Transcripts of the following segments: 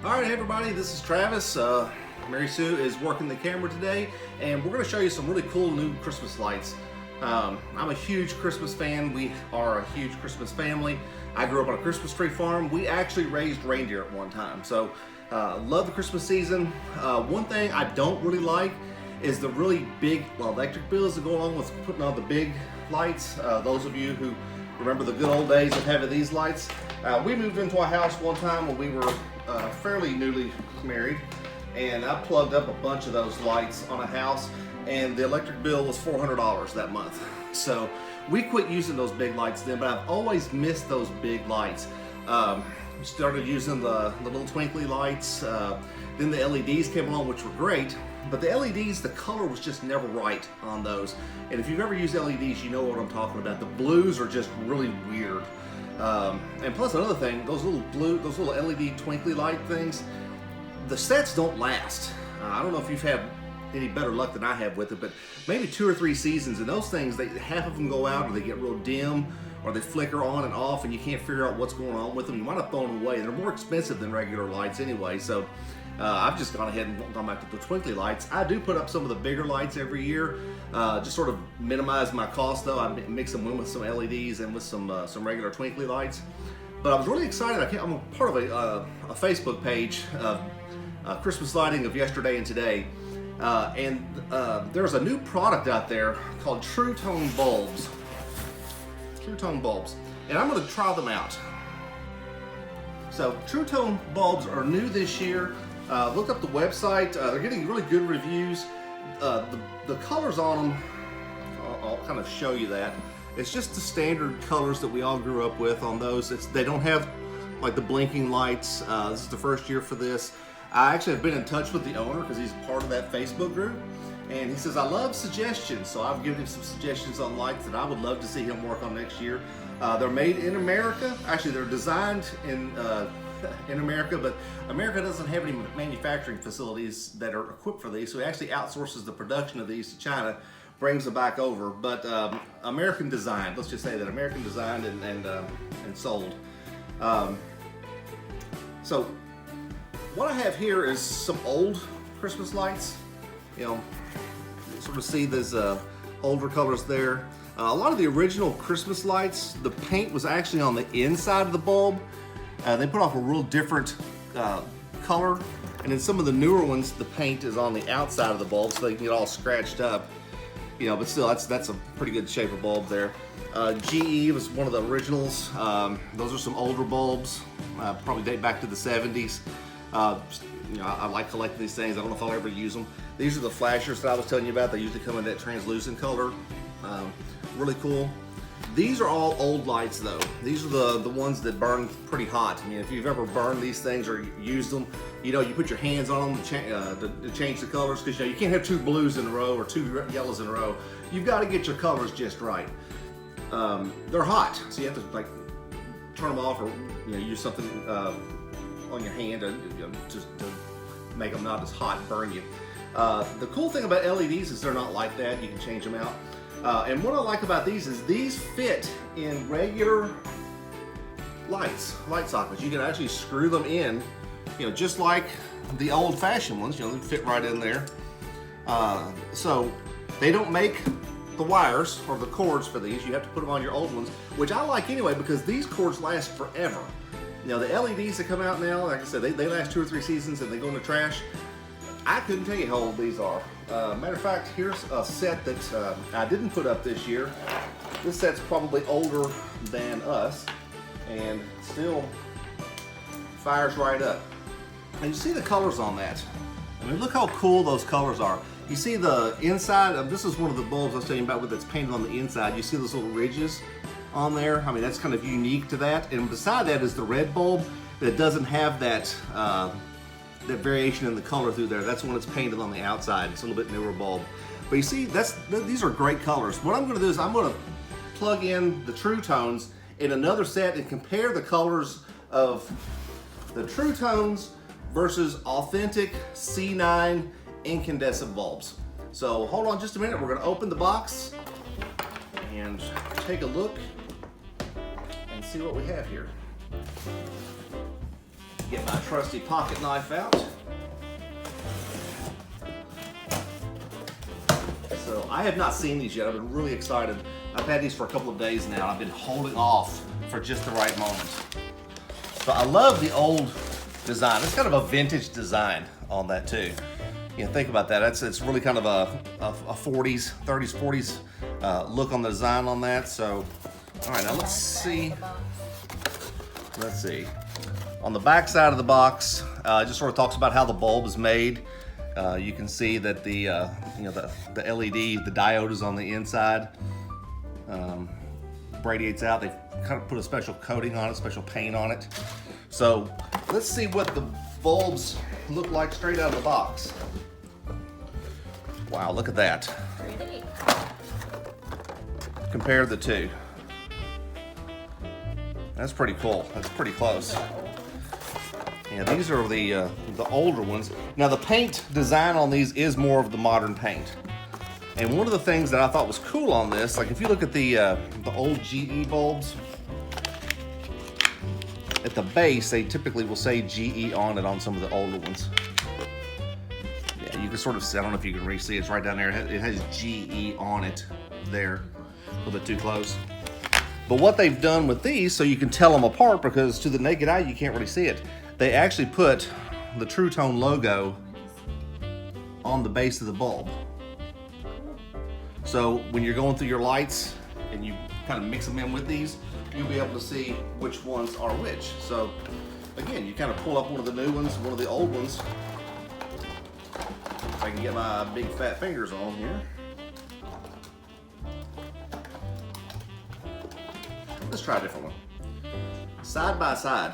All right, everybody, this is Travis. Mary Sue is working the camera today, and we're going to show you some really cool new Christmas lights. I'm a huge Christmas fan. We are a huge Christmas family. I grew up on a Christmas tree farm. We actually raised reindeer at one time, so love the Christmas season. One thing I don't really like is the really big electric bills that go along with putting on the big lights. Those of you who remember the good old days of having these lights, we moved into a house one time when we were fairly newly married, and I plugged up a bunch of those lights on a house, and the electric bill was $400 that month. So we quit using those big lights then, but I've always missed those big lights. We started using the little twinkly lights, then the LEDs came along, which were great, but the LEDs, the color was just never right on those. And if you've ever used LEDs, you know what I'm talking about. The blues are just really weird. And plus another thing, those little LED twinkly light things, the sets don't last. I don't know if you've had any better luck than I have with it, but maybe 2 or 3 seasons, and those things, half of them go out, or they get real dim, or they flicker on and off, and you can't figure out what's going on with them. You wind up throwing them away. They're more expensive than regular lights anyway, so I've just gone ahead and gone back to the twinkly lights. I do put up some of the bigger lights every year, just sort of minimize my cost though. I mix them in with some LEDs and with some regular twinkly lights. But I was really excited. I'm a part of a Facebook page, Christmas lighting of yesterday and today. And there's a new product out there called Tru-Tone bulbs. Tru-Tone bulbs. And I'm gonna try them out. So Tru-Tone bulbs are new this year. Look up the website. They're getting really good reviews. The colors on them, I'll kind of show you that. It's just the standard colors that we all grew up with on those. They don't have like the blinking lights. This is the first year for this. I actually have been in touch with the owner because he's part of that Facebook group. And he says, I love suggestions. So I've given him some suggestions on lights that I would love to see him work on next year. They're made in America. Actually, they're designed in America, but America doesn't have any manufacturing facilities that are equipped for these, so he actually outsources the production of these to China, brings them back over. But American designed, let's just say that, American designed and sold. So what I have here is some old Christmas lights. You know, you sort of see those older colors there. A lot of the original Christmas lights, the paint was actually on the inside of the bulb. They put off a real different color, and in some of the newer ones, the paint is on the outside of the bulb, so they can get all scratched up. You know, but still, that's a pretty good shape of bulb there. GE was one of the originals. Those are some older bulbs, probably date back to the 70s. You know, I like collecting these things. I don't know if I'll ever use them. These are the flashers that I was telling you about. They usually come in that translucent color. Really cool. These are all old lights though. These are the ones that burn pretty hot. I mean, if you've ever burned these things or used them, you know, you put your hands on them to change the colors, because you know, you can't have 2 blues in a row or 2 yellows in a row. You've got to get your colors just right. They're hot, so you have to like turn them off, or you know, use something on your hand to make them not as hot and burn you. The cool thing about LEDs is they're not like that. You can change them out. And what I like about these is these fit in regular light sockets. You can actually screw them in, you know, just like the old-fashioned ones. You know, they fit right in there. So they don't make the wires or the cords for these. You have to put them on your old ones, which I like anyway, because these cords last forever. You know, the LEDs that come out now, like I said, they last 2 or 3 seasons and they go in the trash. I couldn't tell you how old these are. Matter of fact, here's a set that I didn't put up this year. This set's probably older than us, and still fires right up. And you see the colors on that. I mean, look how cool those colors are. You see the inside, this is one of the bulbs I was telling you about that's painted on the inside. You see those little ridges on there? I mean, that's kind of unique to that. And beside that is the red bulb that doesn't have that that variation in the color through there. That's when it's painted on the outside. It's a little bit newer bulb. But you see, these are great colors. What I'm gonna do is I'm gonna plug in the Tru-Tones in another set and compare the colors of the Tru-Tones versus authentic C9 incandescent bulbs. So hold on just a minute. We're gonna open the box and take a look and see what we have here. Get my trusty pocket knife out. So I have not seen these yet. I've been really excited. I've had these for a couple of days now. I've been holding off for just the right moment. So I love the old design. It's kind of a vintage design on that too. You know, think about that. It's really kind of a 40s, 30s, 40s look on the design on that. So, all right, now let's see. Let's see. On the back side of the box, it just sort of talks about how the bulb is made. You can see that the the LED, the diode is on the inside. Radiates out. They kind of put a special coating on it, special paint on it. So let's see what the bulbs look like straight out of the box. Wow, look at that. Pretty. Compare the two. That's pretty cool. That's pretty close. Yeah, these are the older ones. Now the paint design on these is more of the modern paint. And one of the things that I thought was cool on this, like if you look at the old GE bulbs, at the base they typically will say GE on it on some of the older ones. Yeah, you can sort of see, I don't know if you can really see, it's right down there. It has GE on it there, a little bit too close. But what they've done with these, so you can tell them apart, because to the naked eye you can't really see it, they actually put the Tru-Tone logo on the base of the bulb. So when you're going through your lights and you kind of mix them in with these, you'll be able to see which ones are which. So again, you kind of pull up one of the new ones, one of the old ones. If I can get my big fat fingers on here. Let's try a different one. Side by side.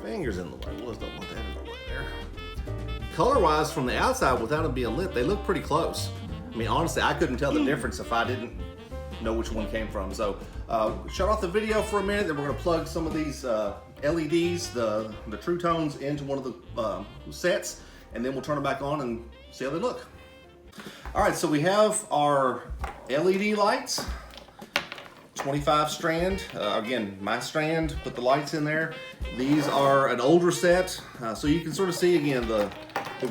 Fingers in the way. We'll just don't want that in the way there. Color-wise, from the outside, without them being lit, they look pretty close. I mean, honestly, I couldn't tell the difference if I didn't know which one came from. So, shut off the video for a minute, then we're gonna plug some of these LEDs, the Tru-Tones, into one of the sets, and then we'll turn them back on and see how they look. All right, so we have our LED lights, 25 strand. Again, my strand, put the lights in there. These are an older set, so you can sort of see again the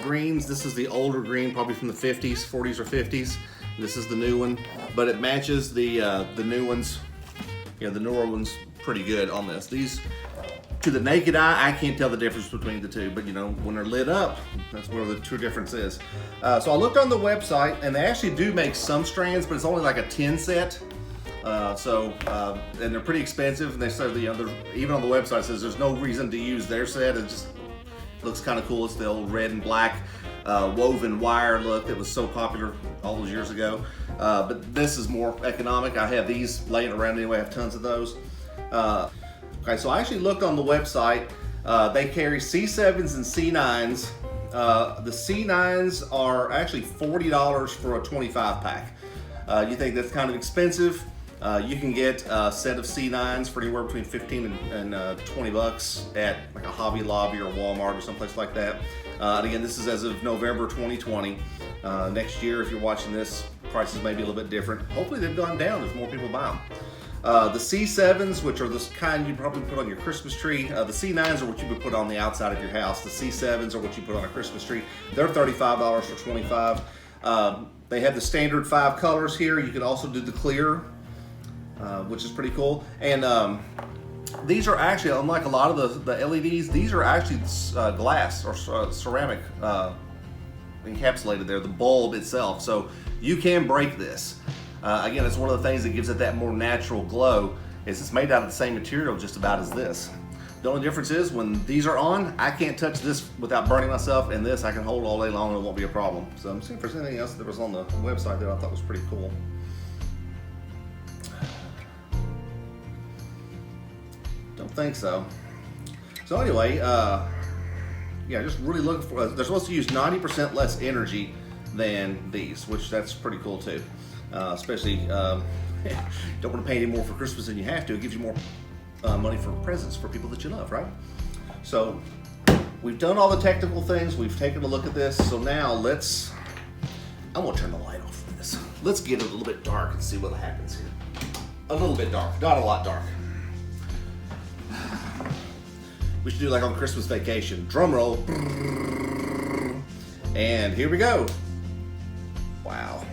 greens. This is the older green, probably from the 50s, 40s or 50s. This is the new one, but it matches the new ones, you know, the newer ones pretty good on this. These, to the naked eye, I can't tell the difference between the two, but you know, when they're lit up, that's where the true difference is. So I looked on the website, and they actually do make some strands, but it's only like a 10 set. And they're pretty expensive, and they say, you know, even on the website it says there's no reason to use their set. It just looks kind of cool. It's the old red and black woven wire look that was so popular all those years ago. But this is more economic. I have these laying around anyway. I have tons of those. Okay, so I actually looked on the website. They carry C7s and C9s. The C9s are actually $40 for a 25 pack. You think that's kind of expensive? You can get a set of C9s for anywhere between 15 and 20 bucks at like a Hobby Lobby or Walmart or someplace like that. And again, this is as of November 2020. Next year, if you're watching this, prices may be a little bit different. Hopefully they've gone down as more people buy them. The C7s, which are the kind you'd probably put on your Christmas tree. The C9s are what you would put on the outside of your house. The C7s are what you put on a Christmas tree. They're $35 for 25. They have the standard 5 colors here. You can also do the clear, which is pretty cool. And these are actually, unlike a lot of the LEDs, these are actually glass or ceramic encapsulated there, the bulb itself. So you can break this. Again, it's one of the things that gives it that more natural glow, is it's made out of the same material just about as this. The only difference is when these are on, I can't touch this without burning myself, and this I can hold all day long and it won't be a problem. So I'm seeing if there's anything else that was on the website that I thought was pretty cool. Don't think so. So anyway, yeah, just really looking for, they're supposed to use 90% less energy than these, which that's pretty cool too. Especially, don't want to pay any more for Christmas than you have to. It gives you more money for presents for people that you love, right? So we've done all the technical things. We've taken a look at this. So now I'm gonna turn the light off for this. Let's get it a little bit dark and see what happens here. A little bit dark, not a lot dark. We should do like on Christmas Vacation. Drum roll. And here we go. Wow.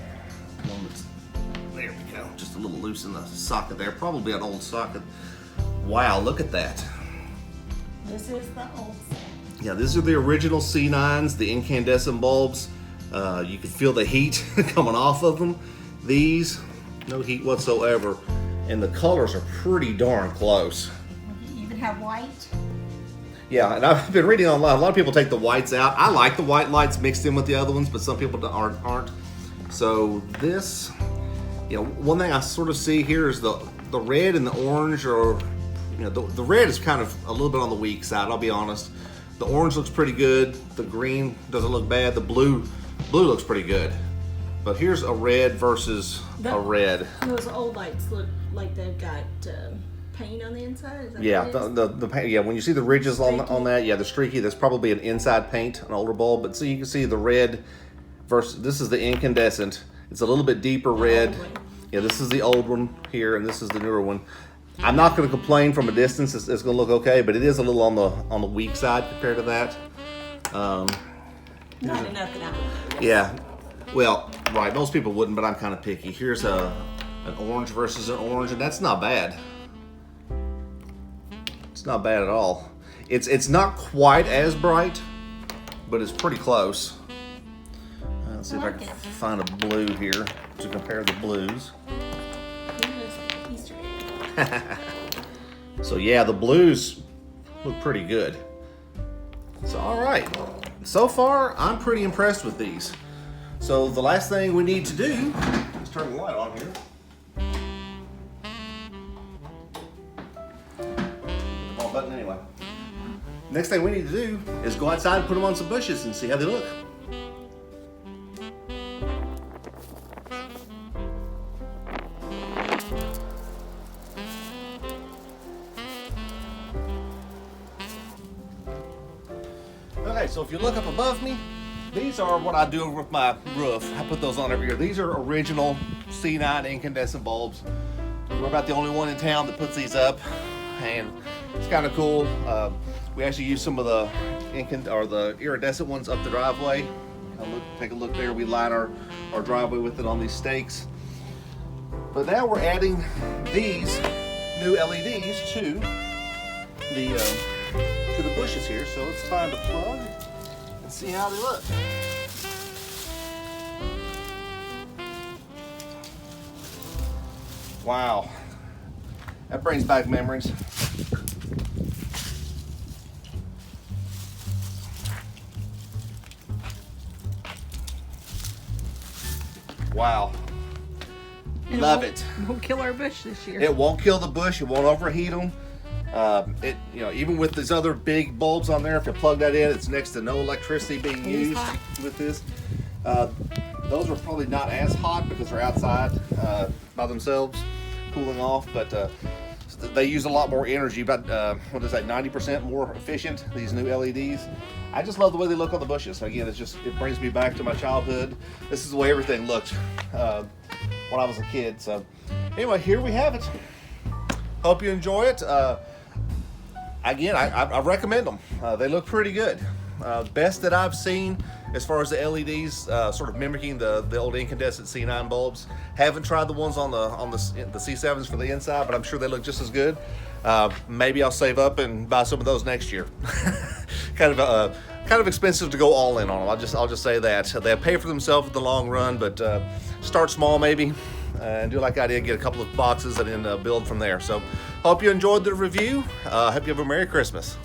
There we go. Just a little loose in the socket there. Probably an old socket. Wow, look at that. This is the old set. Yeah, these are the original C9s, the incandescent bulbs. You can feel the heat coming off of them. These, no heat whatsoever. And the colors are pretty darn close. You even have white. Yeah, and I've been reading online, a lot of people take the whites out. I like the white lights mixed in with the other ones, but some people aren't. So this, one thing I sort of see here is the red and the orange are, the red is kind of a little bit on the weak side, I'll be honest. The orange looks pretty good. The green doesn't look bad. The blue looks pretty good. But here's a red versus a red. Those old lights look like they've got paint on the inside. Is that Yeah, what it is? the paint. Yeah, when you see the ridges on that, yeah, the streaky. That's probably an inside paint, an older bulb. But so you can see the red versus this is the incandescent. It's a little bit deeper red. Yeah, this is the old one here, and this is the newer one. I'm not going to complain from a distance. It's going to look okay, but it is a little on the weak side compared to that. Not enough that I Yeah, well, right. Most people wouldn't, but I'm kind of picky. Here's an orange versus an orange, and that's not bad. It's not bad at all. It's not quite as bright, but it's pretty close. Let's see if I can find a blue here to compare the blues. So yeah, the blues look pretty good. So all right, so far I'm pretty impressed with these. So the last thing we need to do is turn the light on here. Wrong button anyway. Next thing we need to do is go outside and put them on some bushes and see how they look. Okay, so if you look up above me, these are what I do with my roof. I put those on every year. These are original C9 incandescent bulbs. We're about the only one in town that puts these up, and it's kind of cool. We actually use some of the iridescent ones up the driveway. Take a look there. We line our driveway with it on these stakes. But now we're adding these new LEDs to the bushes here, so it's time to plug and see how they look. Wow, that brings back memories. Wow, love it. Won't kill our bush this year. It won't kill the bush. It won't overheat them. Even with these other big bulbs on there, if you plug that in, it's next to no electricity being used with this. Those are probably not as hot because they're outside by themselves, cooling off, but they use a lot more energy, about 90% more efficient, these new LEDs. I just love the way they look on the bushes. Again, it brings me back to my childhood. This is the way everything looked when I was a kid. So anyway, here we have it. Hope you enjoy it. Again, I recommend them. They look pretty good. Best that I've seen as far as the LEDs, sort of mimicking the old incandescent C9 bulbs. Haven't tried the ones on the C7s for the inside, but I'm sure they look just as good. Maybe I'll save up and buy some of those next year. kind of expensive to go all in on them. I'll just say that they'll pay for themselves in the long run, but start small maybe. And do like I did, get a couple of boxes and then build from there. So hope you enjoyed the review. Hope you have a Merry Christmas.